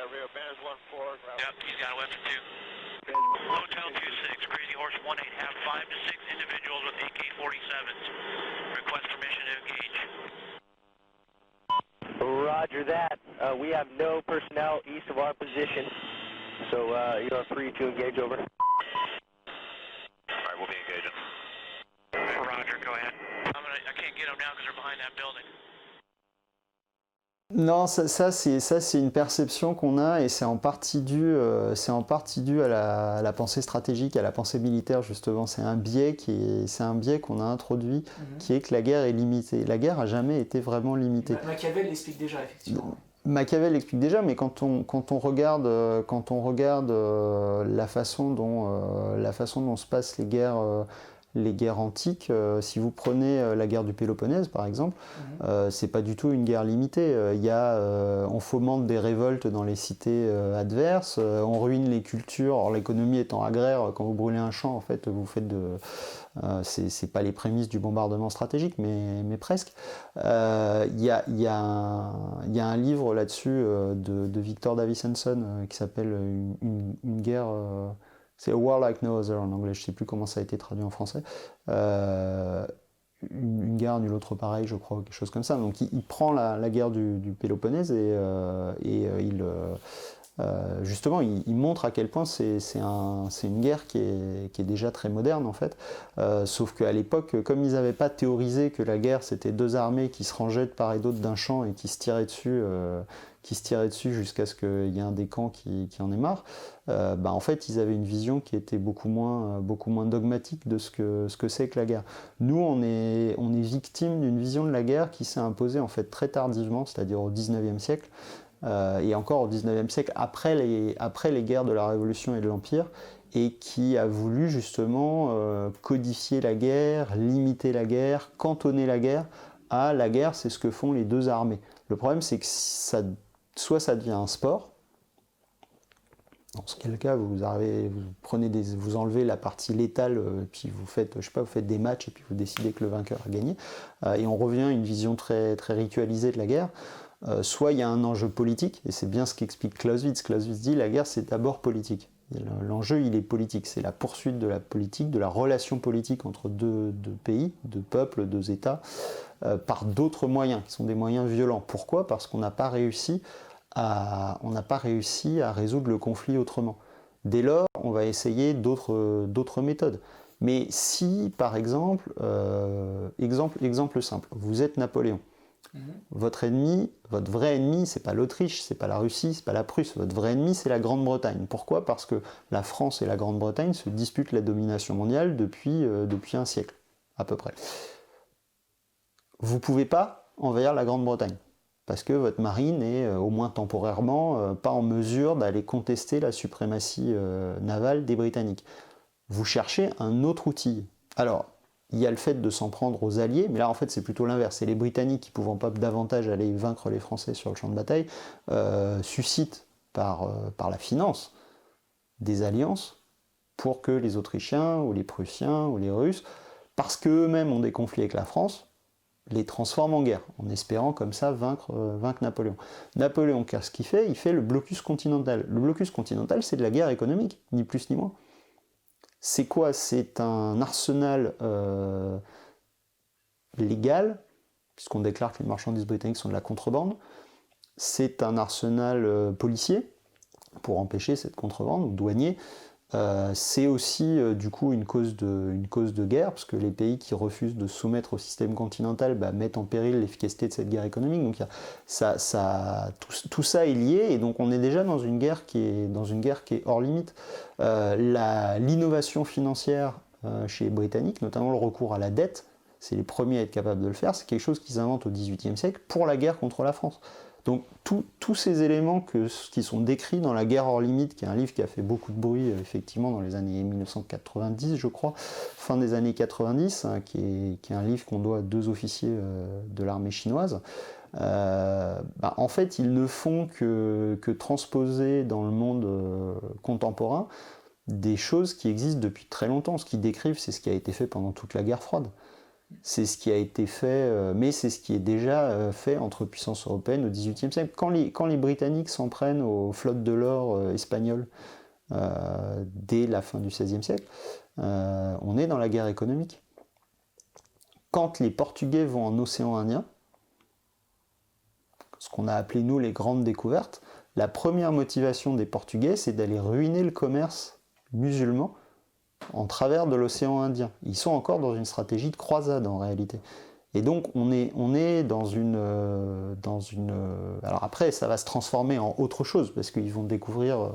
Yep, he's got a weapon too. Hotel 26, Crazy Horse 18, have 5 to 6 individuals with AK-47s. Request permission to engage. Roger that. We have no personnel east of our position, so you are free to engage over. Alright, we'll be engaging. Roger, go ahead. I can't get them now because they're behind that building. Non, ça c'est une perception qu'on a et c'est en partie dû à la pensée stratégique, à la pensée militaire justement. C'est un biais qu'on a introduit, qui est que la guerre est limitée. La guerre a jamais été vraiment limitée. Machiavel l'explique déjà effectivement. Machiavel l'explique déjà, mais quand on regarde la façon dont se passent les guerres antiques, si vous prenez la guerre du Péloponnèse par exemple, c'est pas du tout une guerre limitée. On fomente des révoltes dans les cités adverses, on ruine les cultures. Or l'économie étant agraire, quand vous brûlez un champ, en fait, vous faites c'est pas les prémices du bombardement stratégique, mais presque. Il y a un livre là-dessus de Victor Davison qui s'appelle une guerre. C'est A War Like No Other en anglais, je ne sais plus comment ça a été traduit en français. Une guerre nulle autre pareille, je crois, quelque chose comme ça. Donc il prend la guerre du Péloponnèse et justement il montre à quel point c'est une guerre qui est déjà très moderne en fait. Sauf qu'à l'époque, comme ils n'avaient pas théorisé que la guerre c'était deux armées qui se rangeaient de part et d'autre d'un champ et qui se tiraient dessus jusqu'à ce qu'il y ait un des camps qui en ait marre, en fait ils avaient une vision qui était beaucoup moins dogmatique de ce que c'est que la guerre. Nous on est victime d'une vision de la guerre qui s'est imposée en fait très tardivement, c'est-à-dire au 19e siècle, et encore au 19e siècle après les guerres de la Révolution et de l'Empire, et qui a voulu justement codifier la guerre, limiter la guerre, cantonner la guerre à la guerre, c'est ce que font les deux armées. Le problème c'est que soit ça devient un sport, dans ce cas vous enlevez la partie létale, puis vous faites des matchs et puis vous décidez que le vainqueur a gagné, et on revient à une vision très, très ritualisée de la guerre. Soit il y a un enjeu politique, et c'est bien ce qu'explique Clausewitz. Clausewitz dit la guerre c'est d'abord politique. L'enjeu il est politique, c'est la poursuite de la politique, de la relation politique entre deux pays, deux peuples, deux États, par d'autres moyens, qui sont des moyens violents. Pourquoi ? Parce qu'on n'a pas réussi à résoudre le conflit autrement. Dès lors, on va essayer d'autres méthodes. Mais si, par exemple, exemple simple, vous êtes Napoléon, votre vrai ennemi, c'est pas l'Autriche, c'est pas la Russie, c'est pas la Prusse, votre vrai ennemi, c'est la Grande-Bretagne. Pourquoi ? Parce que la France et la Grande-Bretagne se disputent la domination mondiale depuis un siècle, à peu près. Vous ne pouvez pas envahir la Grande-Bretagne, parce que votre marine est, au moins temporairement, pas en mesure d'aller contester la suprématie navale des Britanniques. Vous cherchez un autre outil. Alors, il y a le fait de s'en prendre aux Alliés, mais là en fait c'est plutôt l'inverse. C'est les Britanniques qui, pouvant pas davantage aller vaincre les Français sur le champ de bataille, suscitent par la finance des alliances pour que les Autrichiens ou les Prussiens ou les Russes, parce qu'eux-mêmes ont des conflits avec la France, les transforment en guerre, en espérant comme ça vaincre Napoléon. Napoléon, qu'est-ce qu'il fait ? Il fait le blocus continental. Le blocus continental, c'est de la guerre économique, ni plus ni moins. C'est quoi ? C'est un arsenal légal, puisqu'on déclare que les marchandises britanniques sont de la contrebande. C'est un arsenal policier, pour empêcher cette contrebande, ou douanier. C'est aussi du coup une cause de guerre, parce que les pays qui refusent de se soumettre au système continental mettent en péril l'efficacité de cette guerre économique. Donc tout ça est lié, et donc on est déjà dans une guerre qui est hors limite. L'innovation financière chez les Britanniques, notamment le recours à la dette, c'est les premiers à être capables de le faire, c'est quelque chose qu'ils inventent au XVIIIe siècle pour la guerre contre la France. Donc tous ces éléments qui sont décrits dans La guerre hors limite, qui est un livre qui a fait beaucoup de bruit effectivement dans les années 1990 je crois, fin des années 90, qui est un livre qu'on doit à deux officiers de l'armée chinoise, en fait ils ne font que transposer dans le monde contemporain des choses qui existent depuis très longtemps. Ce qu'ils décrivent, c'est ce qui a été fait pendant toute la guerre froide. C'est ce qui a été fait, mais c'est ce qui est déjà fait entre puissances européennes au XVIIIe siècle. Quand les Britanniques s'en prennent aux flottes de l'or espagnoles dès la fin du XVIe siècle, on est dans la guerre économique. Quand les Portugais vont en océan Indien, ce qu'on a appelé nous les grandes découvertes, la première motivation des Portugais, c'est d'aller ruiner le commerce musulman en travers de l'océan Indien. Ils sont encore dans une stratégie de croisade en réalité. Et donc on est dans une... Alors après, ça va se transformer en autre chose, parce qu'ils vont découvrir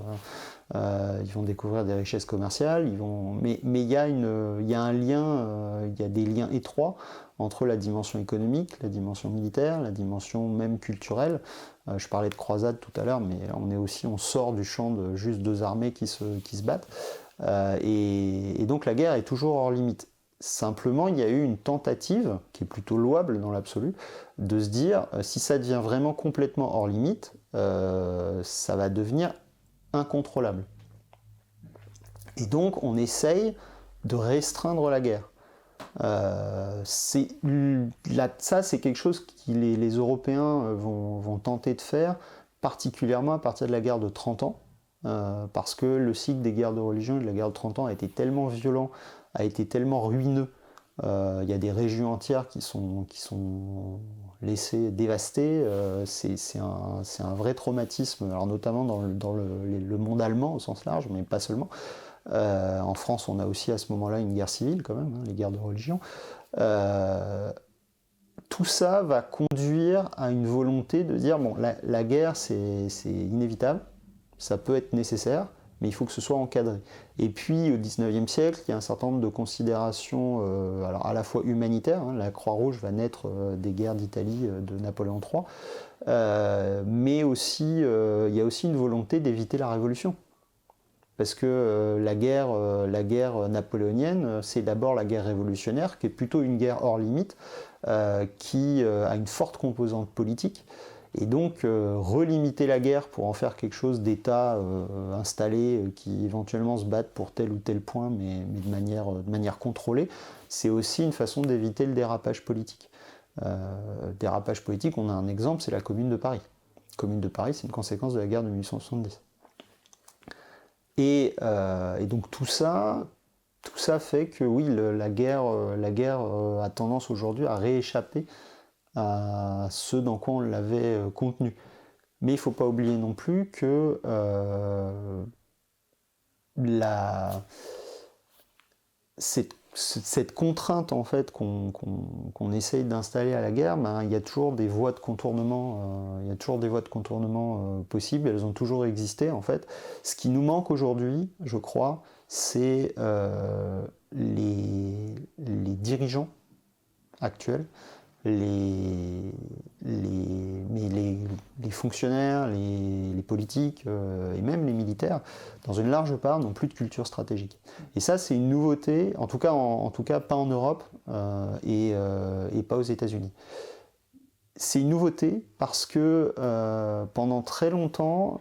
des richesses commerciales, mais il y a un lien, il y a des liens étroits entre la dimension économique, la dimension militaire, la dimension même culturelle. Je parlais de croisade tout à l'heure, mais on sort du champ de juste deux armées qui se battent. Et donc la guerre est toujours hors limite. Simplement, il y a eu une tentative, qui est plutôt louable dans l'absolu, de se dire, si ça devient vraiment complètement hors limite, ça va devenir incontrôlable. Et donc, on essaye de restreindre la guerre. Ça, c'est quelque chose que les Européens vont tenter de faire, particulièrement à partir de la guerre de 30 ans, parce que le cycle des guerres de religion et de la guerre de 30 ans a été tellement violent, a été tellement ruineux. Il y a des régions entières qui sont laissées dévastées. C'est un vrai traumatisme, alors notamment dans le monde allemand au sens large, mais pas seulement. En France, on a aussi à ce moment-là une guerre civile quand même, les guerres de religion. Tout ça va conduire à une volonté de dire, bon, la guerre c'est inévitable, ça peut être nécessaire, mais il faut que ce soit encadré. Et puis au XIXe siècle, il y a un certain nombre de considérations alors à la fois humanitaires, la Croix-Rouge va naître des guerres d'Italie de Napoléon III, mais aussi, il y a aussi une volonté d'éviter la révolution. Parce que la guerre napoléonienne, c'est d'abord la guerre révolutionnaire, qui est plutôt une guerre hors limite, qui a une forte composante politique. Et donc, relimiter la guerre pour en faire quelque chose d'État installé, qui éventuellement se battent pour tel ou tel point, mais de manière contrôlée, c'est aussi une façon d'éviter le dérapage politique. Dérapage politique, on a un exemple, c'est la Commune de Paris. La Commune de Paris, c'est une conséquence de la guerre de 1870. Et donc tout ça fait que oui, la guerre a tendance aujourd'hui à rééchapper à ce dans quoi on l'avait contenu. Mais il ne faut pas oublier non plus que cette contrainte en fait qu'on essaye d'installer à la guerre, il y a toujours des voies de contournement, possibles, elles ont toujours existé en fait. Ce qui nous manque aujourd'hui, je crois, c'est les dirigeants actuels, les fonctionnaires, les politiques et même les militaires, dans une large part, n'ont plus de culture stratégique. Et ça, c'est une nouveauté, en tout cas pas en Europe et pas aux États-Unis. C'est une nouveauté parce que pendant très longtemps,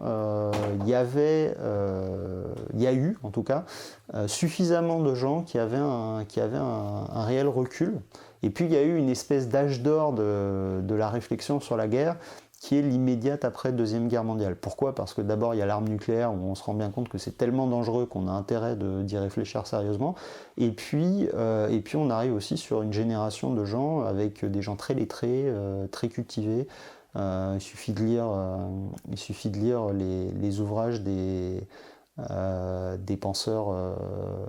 il y a eu, en tout cas, suffisamment de gens qui avaient un réel recul. Et puis il y a eu une espèce d'âge d'or de la réflexion sur la guerre qui est l'immédiate après Deuxième Guerre mondiale. Pourquoi ? Parce que d'abord il y a l'arme nucléaire où on se rend bien compte que c'est tellement dangereux qu'on a intérêt d'y réfléchir sérieusement. Et puis on arrive aussi sur une génération de gens avec des gens très lettrés, très cultivés. Il suffit de lire les ouvrages des penseurs,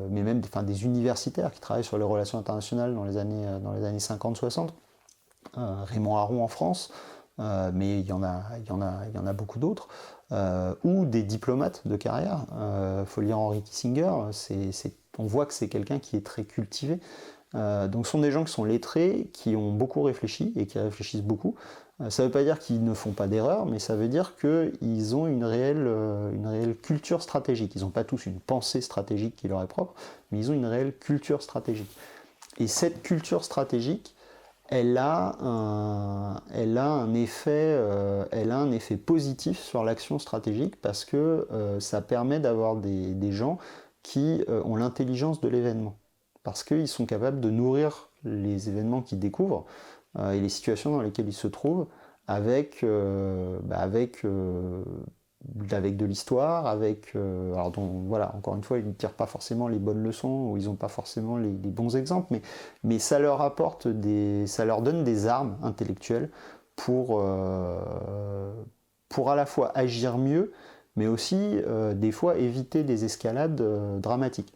mais même des universitaires qui travaillent sur les relations internationales dans les années 50-60. Raymond Aron en France, mais il y en a beaucoup d'autres, ou des diplomates de carrière. Faut lire Henry Kissinger, on voit que c'est quelqu'un qui est très cultivé. Donc ce sont des gens qui sont lettrés, qui ont beaucoup réfléchi et qui réfléchissent beaucoup. Ça ne veut pas dire qu'ils ne font pas d'erreurs, mais ça veut dire qu'ils ont une réelle culture stratégique. Ils n'ont pas tous une pensée stratégique qui leur est propre, mais ils ont une réelle culture stratégique. Et cette culture stratégique, elle a un effet positif sur l'action stratégique parce que ça permet d'avoir des gens qui ont l'intelligence de l'événement. Parce qu'ils sont capables de nourrir les événements qu'ils découvrent et les situations dans lesquelles ils se trouvent avec de l'histoire, alors voilà, encore une fois, ils ne tirent pas forcément les bonnes leçons, ou ils n'ont pas forcément les bons exemples, mais ça leur ça leur donne des armes intellectuelles pour à la fois agir mieux, mais aussi des fois éviter des escalades dramatiques.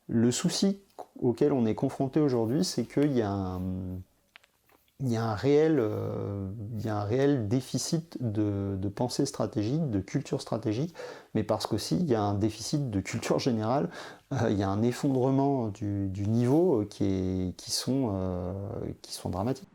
Le souci auquel on est confronté aujourd'hui, c'est qu'il y a un réel déficit de pensée stratégique, de culture stratégique, mais parce qu'aussi il y a un déficit de culture générale, il y a un effondrement du niveau qui sont dramatiques.